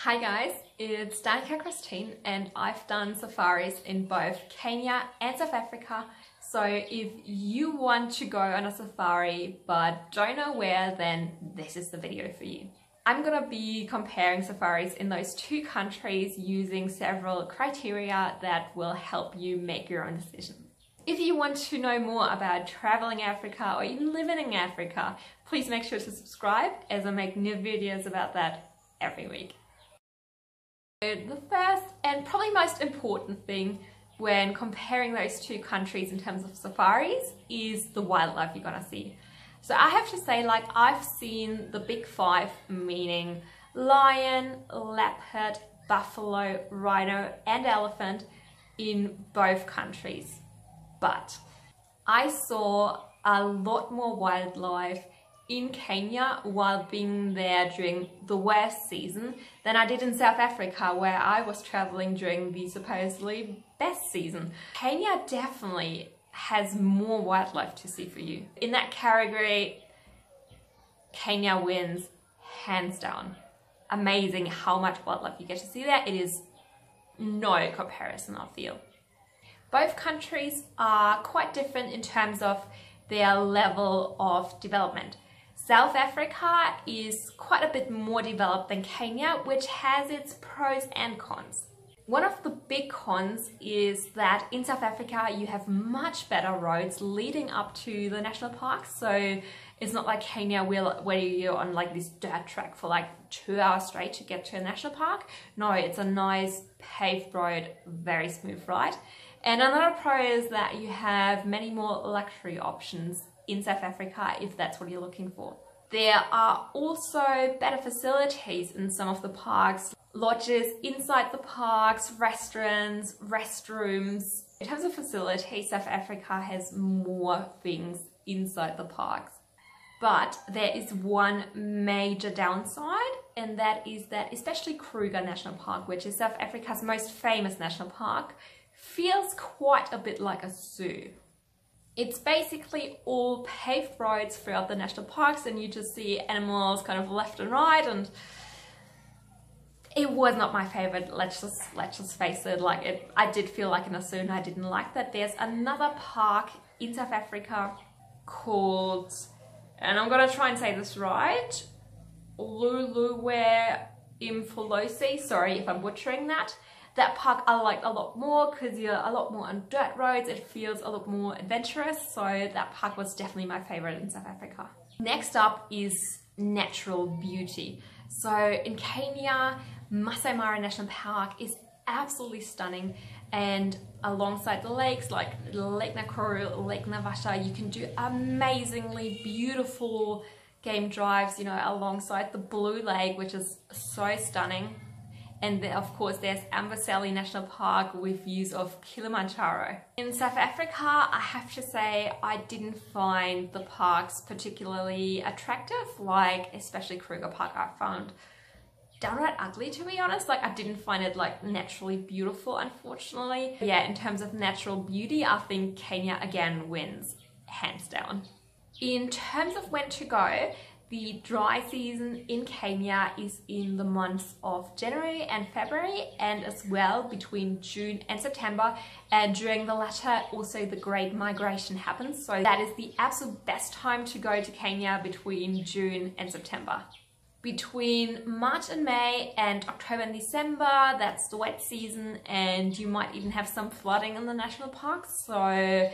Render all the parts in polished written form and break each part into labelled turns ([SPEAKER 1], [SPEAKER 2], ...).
[SPEAKER 1] Hi guys, it's Danica Christine and I've done safaris in both Kenya and South Africa. So if you want to go on a safari but don't know where, then this is the video for you. I'm gonna be comparing safaris in those two countries using several criteria that will help you make your own decision. If you want to know more about traveling Africa or even living in Africa, please make sure to subscribe as I make new videos about that every week. The first and probably most important thing when comparing those two countries in terms of safaris is the wildlife you're gonna see. So I have to say, like, I've seen the big five, meaning lion, leopard, buffalo, rhino and elephant in both countries. But I saw a lot more wildlife in Kenya while being there during the worst season than I did in South Africa, where I was traveling during the supposedly best season. Kenya definitely has more wildlife to see for you. In that category, Kenya wins hands down. Amazing how much wildlife you get to see there. It is no comparison, I feel. Both countries are quite different in terms of their level of development. South Africa is quite a bit more developed than Kenya, which has its pros and cons. One of the big cons is that in South Africa you have much better roads leading up to the national parks. So it's not like Kenya where you're on like this dirt track for like 2 hours straight to get to a national park. No, it's a nice paved road, very smooth ride. And another pro is that you have many more luxury options in South Africa if that's what you're looking for. There are also better facilities in some of the parks, lodges inside the parks, restaurants, restrooms. In terms of facilities, South Africa has more things inside the parks. But there is one major downside, and that is that especially Kruger National Park, which is South Africa's most famous national park, feels quite a bit like a zoo. It's basically all paved roads throughout the national parks, and you just see animals kind of left and right, and it was not my favorite. Let's just face it. I did feel like in a zoo, and I didn't like that. There's another park in South Africa called, and I'm gonna try and say this right, Hluhluwe Imfolozi. Sorry if I'm butchering that. That park I liked a lot more because you're a lot more on dirt roads. It feels a lot more adventurous. So that park was definitely my favorite in South Africa. Next up is natural beauty. So in Kenya, Masai Mara National Park is absolutely stunning. And alongside the lakes like Lake Nakuru, Lake Naivasha, you can do amazingly beautiful game drives, you know, alongside the Blue Lake, which is so stunning. And then, of course, there's Amboseli National Park with views of Kilimanjaro. In South Africa, I have to say I didn't find the parks particularly attractive, like especially Kruger Park I found downright ugly, to be honest. Like, I didn't find it like naturally beautiful, unfortunately. Yeah, in terms of natural beauty, I think Kenya again wins, hands down. In terms of when to go, the dry season in Kenya is in the months of January and February, and as well between June and September. And during the latter, also the Great Migration happens. So that is the absolute best time to go to Kenya, between June and September. Between March and May and October and December, that's the wet season, and you might even have some flooding in the national parks. So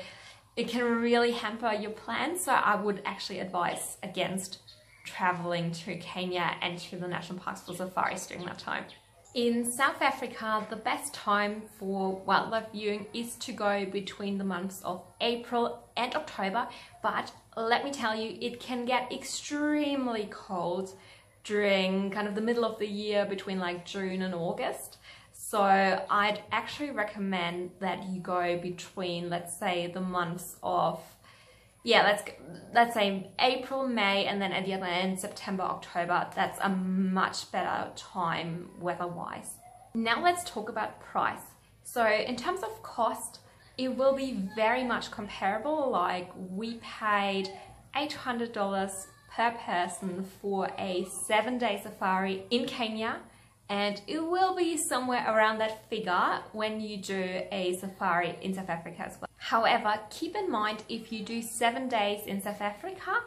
[SPEAKER 1] it can really hamper your plans. So I would actually advise against traveling to Kenya and to the national parks for safaris during that time. In South Africa, the best time for wildlife viewing is to go between the months of April and October, but let me tell you, it can get extremely cold during kind of the middle of the year, between like June and August. So I'd actually recommend that you go between, let's say, the months of, yeah, let's say April, May, and then at the other end, September, October. That's a much better time weather-wise. Now let's talk about price. So in terms of cost, it will be very much comparable. Like, we paid $800 per person for a 7-day safari in Kenya, and it will be somewhere around that figure when you do a safari in South Africa as well. However, keep in mind, if you do 7 days in South Africa,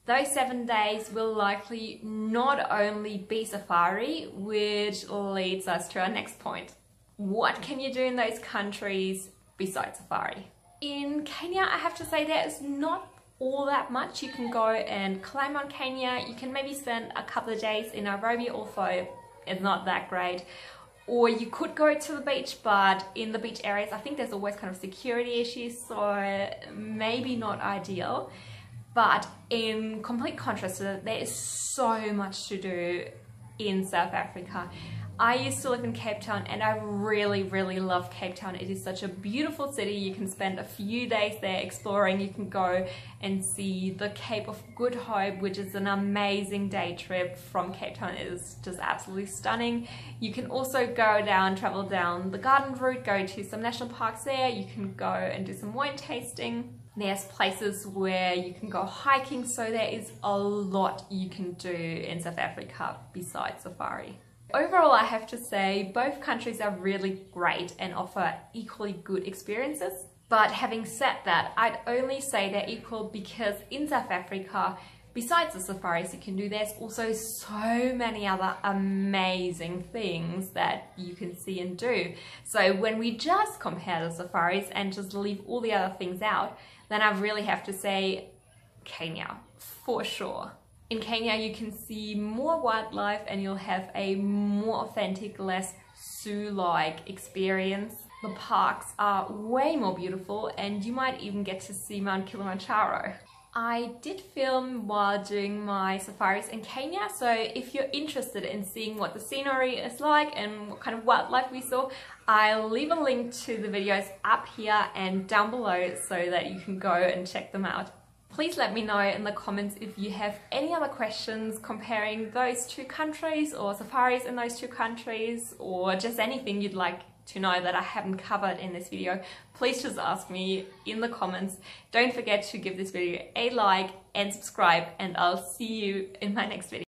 [SPEAKER 1] those 7 days will likely not only be safari, which leads us to our next point. What can you do in those countries besides safari? In Kenya, I have to say there is not all that much. You can go and climb Mount Kenya. You can maybe spend a couple of days in Nairobi, although it's not that great. Or you could go to the beach, but in the beach areas, I think there's always kind of security issues, so maybe not ideal. But in complete contrast to that, there is so much to do in South Africa. I used to live in Cape Town and I really, really love Cape Town. It is such a beautiful city. You can spend a few days there exploring. You can go and see the Cape of Good Hope, which is an amazing day trip from Cape Town. It is just absolutely stunning. You can also travel down the garden route, go to some national parks there. You can go and do some wine tasting. There's places where you can go hiking, so there is a lot you can do in South Africa besides safari. Overall, I have to say both countries are really great and offer equally good experiences. But having said that, I'd only say they're equal because in South Africa, besides the safaris you can do, there's also so many other amazing things that you can see and do. So when we just compare the safaris and just leave all the other things out, then I really have to say Kenya, for sure. In Kenya, you can see more wildlife and you'll have a more authentic, less zoo-like experience. The parks are way more beautiful and you might even get to see Mount Kilimanjaro. I did film while doing my safaris in Kenya, so if you're interested in seeing what the scenery is like and what kind of wildlife we saw, I'll leave a link to the videos up here and down below so that you can go and check them out. Please let me know in the comments if you have any other questions comparing those two countries or safaris in those two countries, or just anything you'd like to know that I haven't covered in this video. Please just ask me in the comments. Don't forget to give this video a like and subscribe, and I'll see you in my next video.